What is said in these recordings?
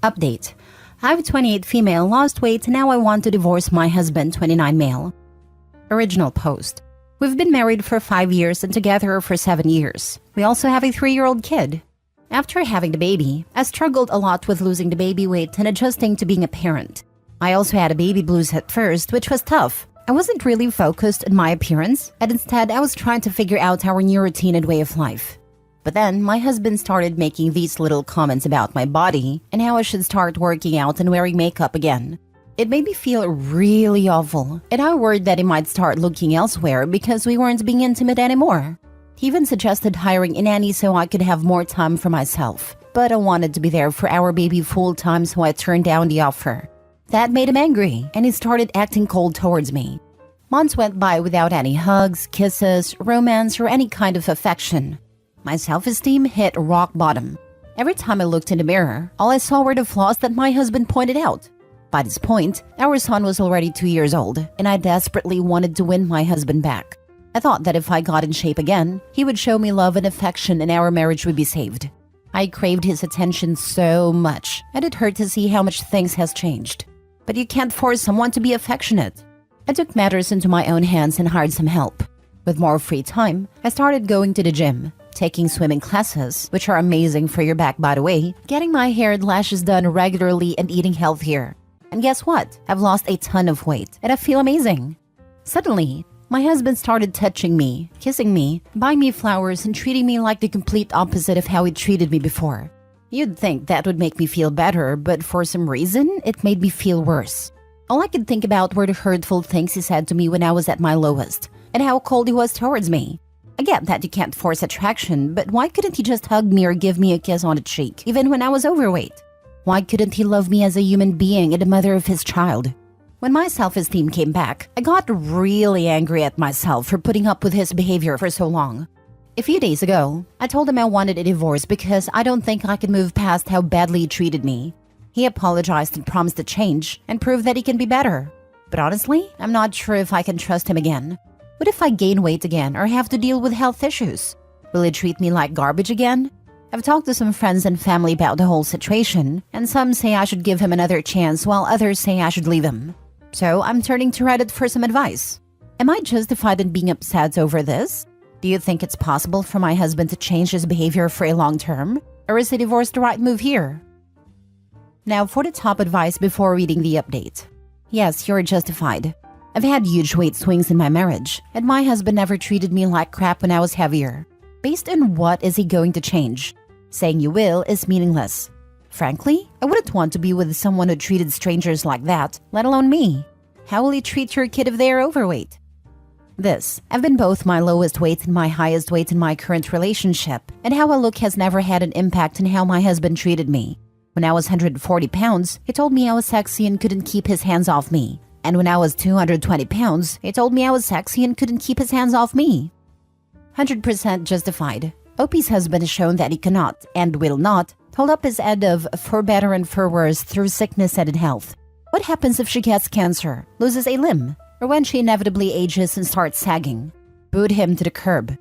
Update. I'm 28 female, lost weight, and now I want to divorce my husband, 29 male. Original post. We've been married for 5 years and together for 7 years. We also have a 3-year-old kid. After having the baby, I struggled a lot with losing the baby weight and adjusting to being a parent. I also had a baby blues at first, which was tough. I wasn't really focused on my appearance, and instead I was trying to figure out our new routine and way of life. But then my husband started making these little comments about my body and how I should start working out and wearing makeup again. It made me feel really awful, and I worried that he might start looking elsewhere because we weren't being intimate anymore. He even suggested hiring a nanny so I could have more time for myself, but I wanted to be there for our baby full-time, so I turned down the offer. That made him angry, and he started acting cold towards me. Months went by without any hugs, kisses, romance, or any kind of affection. My self-esteem hit rock bottom. Every time I looked in the mirror, all I saw were the flaws that my husband pointed out. By this point, our son was already 2 years old, and I desperately wanted to win my husband back. I thought that if I got in shape again, he would show me love and affection and our marriage would be saved. I craved his attention so much, and it hurt to see how much things has changed. But you can't force someone to be affectionate. I took matters into my own hands and hired some help. With more free time, I started going to the gym, taking swimming classes, which are amazing for your back by the way, getting my hair and lashes done regularly, and eating healthier. And guess what? I've lost a ton of weight, and I feel amazing. Suddenly, my husband started touching me, kissing me, buying me flowers, and treating me like the complete opposite of how he treated me before. You'd think that would make me feel better, but for some reason, it made me feel worse. All I could think about were the hurtful things he said to me when I was at my lowest, and how cold he was towards me. I get that you can't force attraction, but why couldn't he just hug me or give me a kiss on the cheek, even when I was overweight? Why couldn't he love me as a human being and the mother of his child? When my self-esteem came back, I got really angry at myself for putting up with his behavior for so long. A few days ago, I told him I wanted a divorce because I don't think I could move past how badly he treated me. He apologized and promised to change and prove that he can be better. But honestly, I'm not sure if I can trust him again. What if I gain weight again or have to deal with health issues? Will he treat me like garbage again? I've talked to some friends and family about the whole situation, and some say I should give him another chance while others say I should leave him. So I'm turning to Reddit for some advice. Am I justified in being upset over this? Do you think it's possible for my husband to change his behavior for a long term? Or is a divorce the right move here? Now for the top advice before reading the update. Yes, you're justified. I've had huge weight swings in my marriage, and my husband never treated me like crap when I was heavier. Based on what is he going to change? Saying you will is meaningless. Frankly, I wouldn't want to be with someone who treated strangers like that, let alone me. How will you treat your kid if they are overweight? I've been both my lowest weight and my highest weight in my current relationship, and how I look has never had an impact on how my husband treated me. When I was 140 pounds, he told me I was sexy and couldn't keep his hands off me. And when I was 220 pounds, he told me I was sexy and couldn't keep his hands off me. 100% justified. OP's husband has shown that he cannot, and will not, hold up his end of for better and for worse through sickness and in health. What happens if she gets cancer, loses a limb, or when she inevitably ages and starts sagging? Boot him to the curb.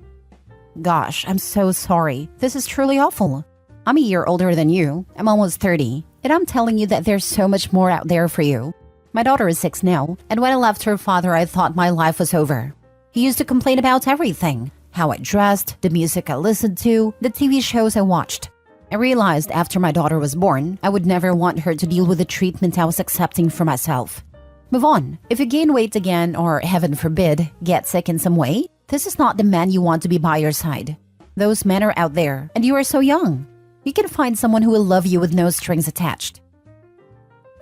Gosh, I'm so sorry. This is truly awful. I'm a year older than you. I'm almost 30, and I'm telling you that there's so much more out there for you. My daughter is 6 now, and when I left her father, I thought my life was over. He used to complain about everything. How I dressed, the music I listened to, the TV shows I watched. I realized after my daughter was born, I would never want her to deal with the treatment I was accepting for myself. Move on. If you gain weight again, or heaven forbid, get sick in some way, this is not the man you want to be by your side. Those men are out there, and you are so young. You can find someone who will love you with no strings attached.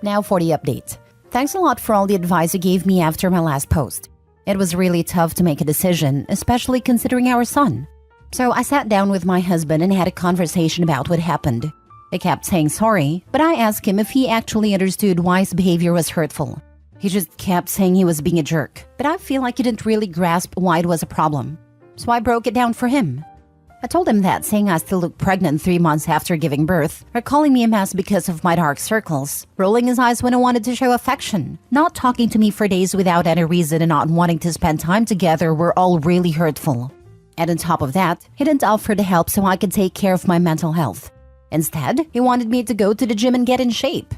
Now for the update. Thanks a lot for all the advice you gave me after my last post. It was really tough to make a decision, especially considering our son. So I sat down with my husband and had a conversation about what happened. He kept saying sorry, but I asked him if he actually understood why his behavior was hurtful. He just kept saying he was being a jerk, but I feel like he didn't really grasp why it was a problem. So I broke it down for him. I told him that saying I still looked pregnant 3 months after giving birth, or calling me a mess because of my dark circles, rolling his eyes when I wanted to show affection, not talking to me for days without any reason, and not wanting to spend time together were all really hurtful. And on top of that, he didn't offer to help so I could take care of my mental health. Instead, he wanted me to go to the gym and get in shape.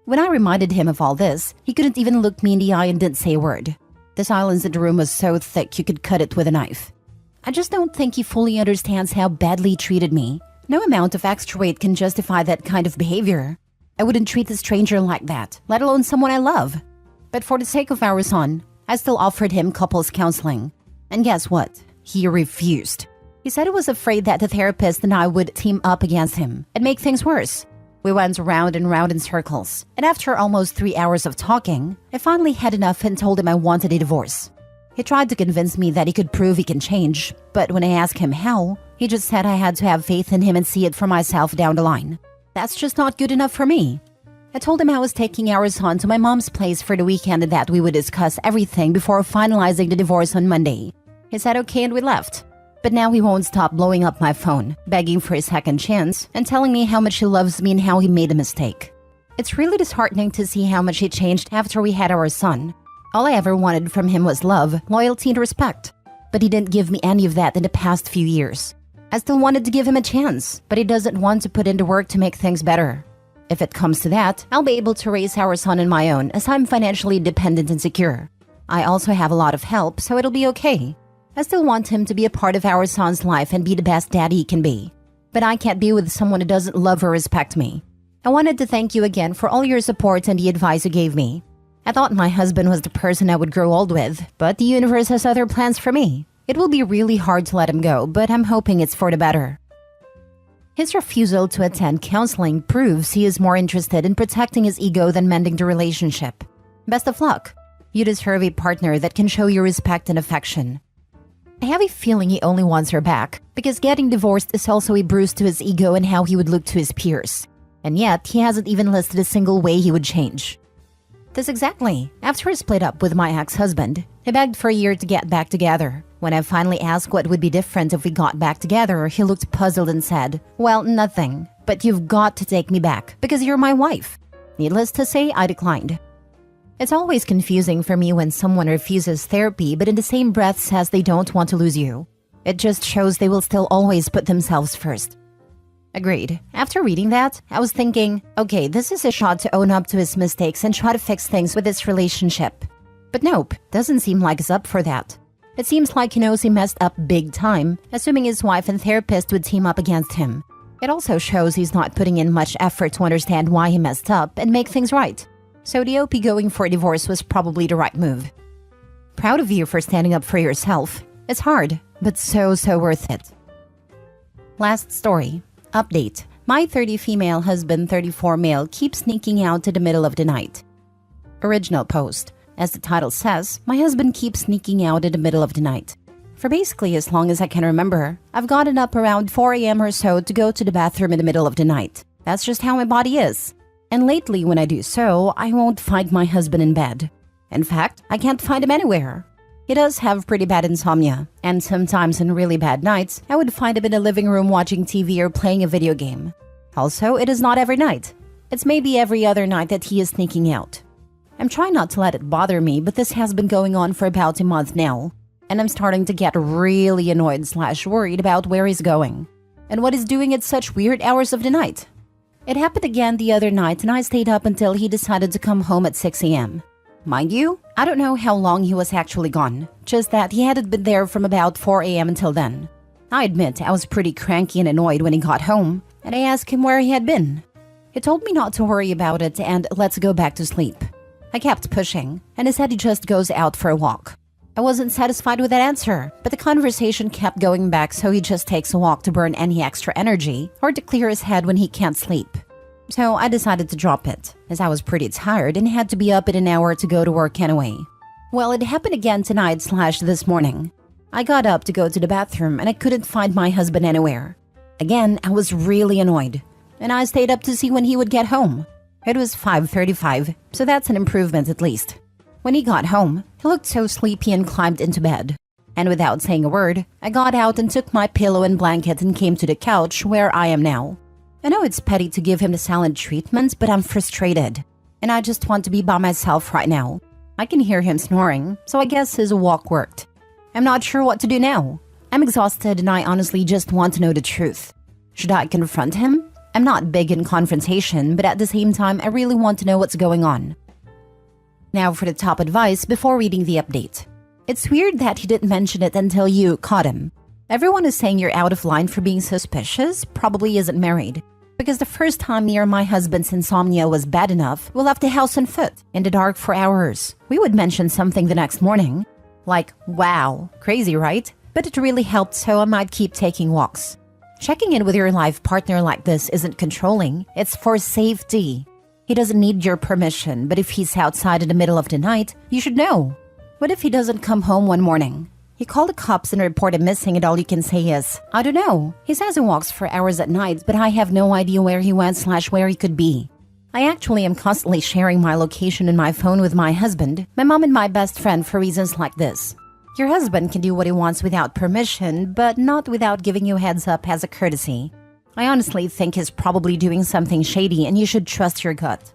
When I reminded him of all this, he couldn't even look me in the eye and didn't say a word. The silence in the room was so thick you could cut it with a knife. I just don't think he fully understands how badly he treated me. No amount of extra weight can justify that kind of behavior. I wouldn't treat a stranger like that, let alone someone I love. But for the sake of our son, I still offered him couples counseling. And guess what? He refused. He said he was afraid that the therapist and I would team up against him and make things worse. We went round and round in circles, and after almost 3 hours of talking, I finally had enough and told him I wanted a divorce. He tried to convince me that he could prove he can change, but when I asked him how, he just said I had to have faith in him and see it for myself down the line. That's just not good enough for me. I told him I was taking our son to my mom's place for the weekend and that we would discuss everything before finalizing the divorce on Monday. He said okay and we left. But now he won't stop blowing up my phone, begging for a second chance, and telling me how much he loves me and how he made a mistake. It's really disheartening to see how much he changed after we had our son. All I ever wanted from him was love, loyalty, and respect. But he didn't give me any of that in the past few years. I still wanted to give him a chance, but he doesn't want to put in the work to make things better. If it comes to that, I'll be able to raise our son on my own as I'm financially independent and secure. I also have a lot of help, so it'll be okay. I still want him to be a part of our son's life and be the best daddy he can be. But I can't be with someone who doesn't love or respect me. I wanted to thank you again for all your support and the advice you gave me. I thought my husband was the person I would grow old with, but the universe has other plans for me. It will be really hard to let him go, but I'm hoping it's for the better. His refusal to attend counseling proves he is more interested in protecting his ego than mending the relationship. Best of luck. You deserve a partner that can show you respect and affection. I have a feeling he only wants her back, because getting divorced is also a bruise to his ego and how he would look to his peers. And yet, he hasn't even listed a single way he would change. This exactly. After I split up with my ex-husband, he begged for a year to get back together. When I finally asked what would be different if we got back together, he looked puzzled and said, "Well, nothing. But you've got to take me back, because you're my wife." Needless to say, I declined. It's always confusing for me when someone refuses therapy but in the same breath says they don't want to lose you. It just shows they will still always put themselves first. Agreed. After reading that, I was thinking, okay, this is a shot to own up to his mistakes and try to fix things with this relationship. But nope, doesn't seem like he's up for that. It seems like he knows he messed up big time, assuming his wife and therapist would team up against him. It also shows he's not putting in much effort to understand why he messed up and make things right. So the OP going for a divorce was probably the right move. Proud of you for standing up for yourself. It's hard, but so worth it. Last story. Update. My 30 female husband, 34 male, keeps sneaking out to the middle of the night. Original post. As the title says, my husband keeps sneaking out in the middle of the night. For basically as long as I can remember, I've gotten up around 4 a.m. or so to go to the bathroom in the middle of the night. That's just how my body is. And lately when I do so, I won't find my husband in bed. In fact, I can't find him anywhere. He does have pretty bad insomnia, and sometimes on really bad nights, I would find him in the living room watching TV or playing a video game. Also, it is not every night. It's maybe every other night that he is sneaking out. I'm trying not to let it bother me, but this has been going on for about a month now, and I'm starting to get really annoyed/worried about where he's going, and what he's doing at such weird hours of the night. It happened again the other night and I stayed up until he decided to come home at 6 a.m. Mind you, I don't know how long he was actually gone, just that he hadn't been there from about 4 a.m. until then. I admit I was pretty cranky and annoyed when he got home, and I asked him where he had been. He told me not to worry about it and let's go back to sleep. I kept pushing, and he said he just goes out for a walk. I wasn't satisfied with that answer, but the conversation kept going back, so he just takes a walk to burn any extra energy or to clear his head when he can't sleep. So I decided to drop it, as I was pretty tired and had to be up in an hour to go to work anyway. Well, it happened again tonight/this morning. I got up to go to the bathroom and I couldn't find my husband anywhere. Again, I was really annoyed, and I stayed up to see when he would get home. It was 5:35, so that's an improvement at least. When he got home, he looked so sleepy and climbed into bed. And without saying a word, I got out and took my pillow and blanket and came to the couch where I am now. I know it's petty to give him the silent treatment, but I'm frustrated. And I just want to be by myself right now. I can hear him snoring, so I guess his walk worked. I'm not sure what to do now. I'm exhausted and I honestly just want to know the truth. Should I confront him? I'm not big in confrontation, but at the same time, I really want to know what's going on. Now for the top advice before reading the update. It's weird that he didn't mention it until you caught him. Everyone is saying you're out of line for being suspicious, probably isn't married. Because the first time me or my husband's insomnia was bad enough, we left the house on foot, in the dark for hours. We would mention something the next morning. Like, wow, crazy, right? But it really helped, so I might keep taking walks. Checking in with your life partner like this isn't controlling, it's for safety. He doesn't need your permission, but if he's outside in the middle of the night, you should know. What if he doesn't come home one morning? You call the cops and report him missing and all you can say is, I don't know. He says he walks for hours at night, but I have no idea where he went / where he could be. I actually am constantly sharing my location in my phone with my husband, my mom and my best friend for reasons like this. Your husband can do what he wants without permission, but not without giving you heads up as a courtesy. I honestly think he's probably doing something shady and you should trust your gut.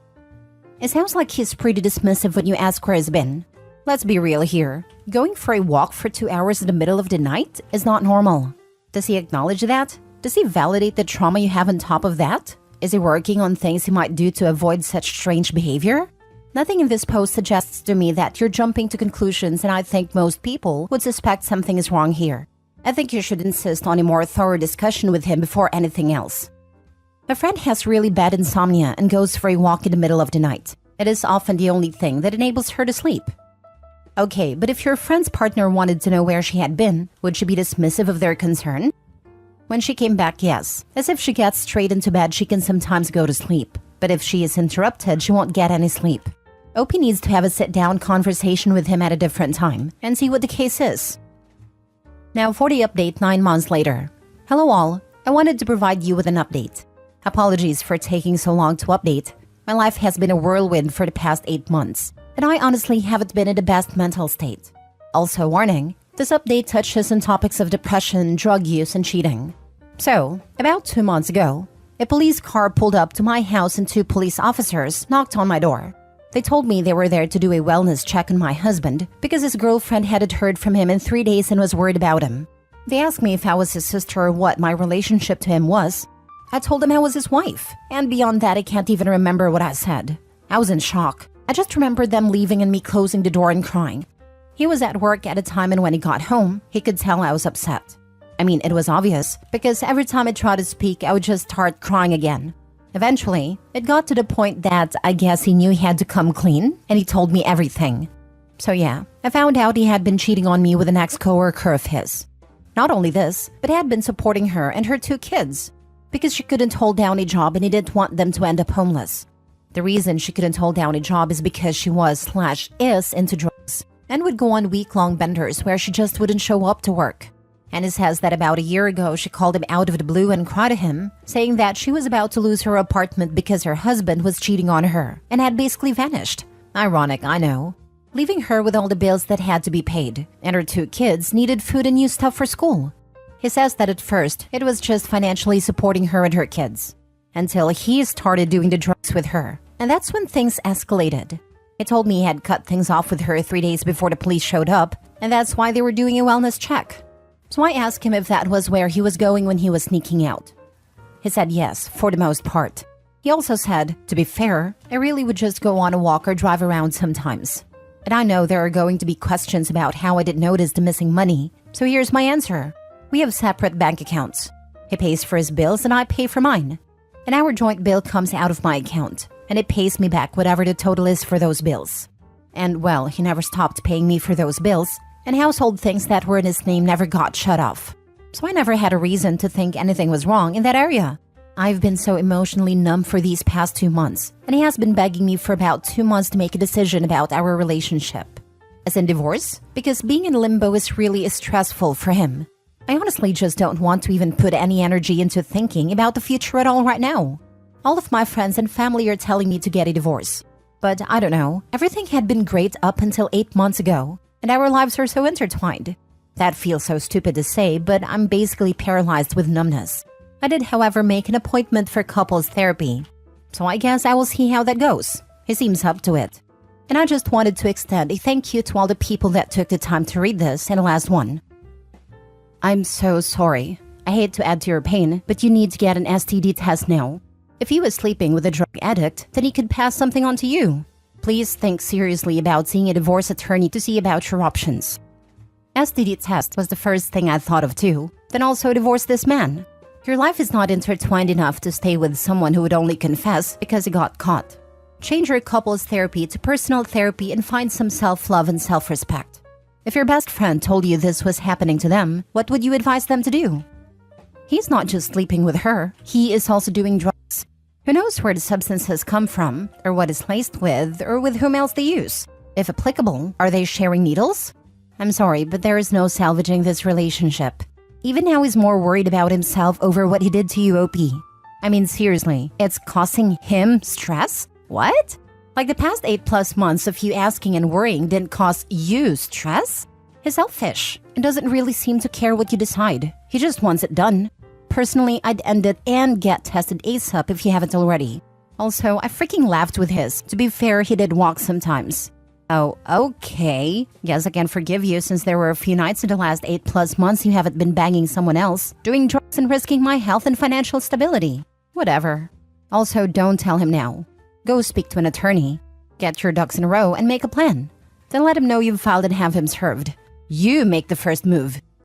It sounds like he's pretty dismissive when you ask where he's been. Let's be real here. Going for a walk for 2 hours in the middle of the night is not normal. Does he acknowledge that? Does he validate the trauma you have on top of that? Is he working on things he might do to avoid such strange behavior? Nothing in this post suggests to me that you're jumping to conclusions, and I think most people would suspect something is wrong here. I think you should insist on a more thorough discussion with him before anything else. A friend has really bad insomnia and goes for a walk in the middle of the night. It is often the only thing that enables her to sleep. Okay, but if your friend's partner wanted to know where she had been, would she be dismissive of their concern? When she came back, yes. As if she gets straight into bed, she can sometimes go to sleep. But if she is interrupted, she won't get any sleep. OP needs to have a sit-down conversation with him at a different time and see what the case is. Now for the update 9 months later. Hello all, I wanted to provide you with an update. Apologies for taking so long to update. My life has been a whirlwind for the past 8 months. And I honestly haven't been in the best mental state. Also, warning, this update touches on topics of depression, drug use, and cheating. So, about 2 months ago, a police car pulled up to my house and 2 police officers knocked on my door. They told me they were there to do a wellness check on my husband because his girlfriend hadn't heard from him in 3 days and was worried about him. They asked me if I was his sister or what my relationship to him was. I told them I was his wife, and beyond that I can't even remember what I said. I was in shock. I just remembered them leaving and me closing the door and crying. He was at work at a time, and when he got home, he could tell I was upset. I mean, it was obvious, because every time I tried to speak, I would just start crying again. Eventually, it got to the point that I guess he knew he had to come clean, and he told me everything. So yeah, I found out he had been cheating on me with an ex-coworker of his. Not only this, but he had been supporting her and her 2 kids, because she couldn't hold down a job and he didn't want them to end up homeless. The reason she couldn't hold down a job is because she was/is into drugs and would go on week-long benders where she just wouldn't show up to work. And he says that about a year ago she called him out of the blue and cried to him, saying that she was about to lose her apartment because her husband was cheating on her and had basically vanished. Ironic, I know. Leaving her with all the bills that had to be paid, and her 2 kids needed food and new stuff for school. He says that at first it was just financially supporting her and her kids. Until he started doing the drugs with her. And that's when things escalated. He told me he had cut things off with her 3 days before the police showed up, and that's why they were doing a wellness check. So I asked him if that was where he was going when he was sneaking out. He said yes, for the most part. He also said, to be fair, I really would just go on a walk or drive around sometimes. And I know there are going to be questions about how I didn't notice the missing money, so here's my answer. We have separate bank accounts. He pays for his bills and I pay for mine. And our joint bill comes out of my account, and it pays me back whatever the total is for those bills. And well, he never stopped paying me for those bills, and household things that were in his name never got shut off. So I never had a reason to think anything was wrong in that area. I've been so emotionally numb for these past 2 months, and he has been begging me for about 2 months to make a decision about our relationship. As in divorce, because being in limbo is really stressful for him. I honestly just don't want to even put any energy into thinking about the future at all right now. All of my friends and family are telling me to get a divorce. But I don't know, everything had been great up until 8 months ago, and our lives are so intertwined. That feels so stupid to say, but I'm basically paralyzed with numbness. I did, however, make an appointment for couples therapy. So I guess I will see how that goes. He seems up to it. And I just wanted to extend a thank you to all the people that took the time to read this and the last one. I'm so sorry. I hate to add to your pain, but you need to get an STD test now. If he was sleeping with a drug addict, then he could pass something on to you. Please think seriously about seeing a divorce attorney to see about your options. STD test was the first thing I thought of too. Then also divorce this man. Your life is not intertwined enough to stay with someone who would only confess because he got caught. Change your couples therapy to personal therapy and find some self-love and self-respect. If your best friend told you this was happening to them, what would you advise them to do? He's not just sleeping with her, he is also doing drugs. Who knows where the substances come from, or what is laced with, or with whom else they use? If applicable, are they sharing needles? I'm sorry, but there is no salvaging this relationship. Even now he's more worried about himself over what he did to you, OP. I mean, seriously, it's causing him stress? What? Like the past 8+ months of you asking and worrying didn't cause you stress? He's selfish and doesn't really seem to care what you decide. He just wants it done. Personally, I'd end it and get tested ASAP if you haven't already. Also, I freaking laughed with his. To be fair, he did walk sometimes. Oh, okay. Guess I can forgive you since there were a few nights in the last 8+ months you haven't been banging someone else, doing drugs and risking my health and financial stability. Whatever. Also, don't tell him now. Go speak to an attorney. Get your ducks in a row and make a plan. Then let him know you've filed and have him served. You make the first move.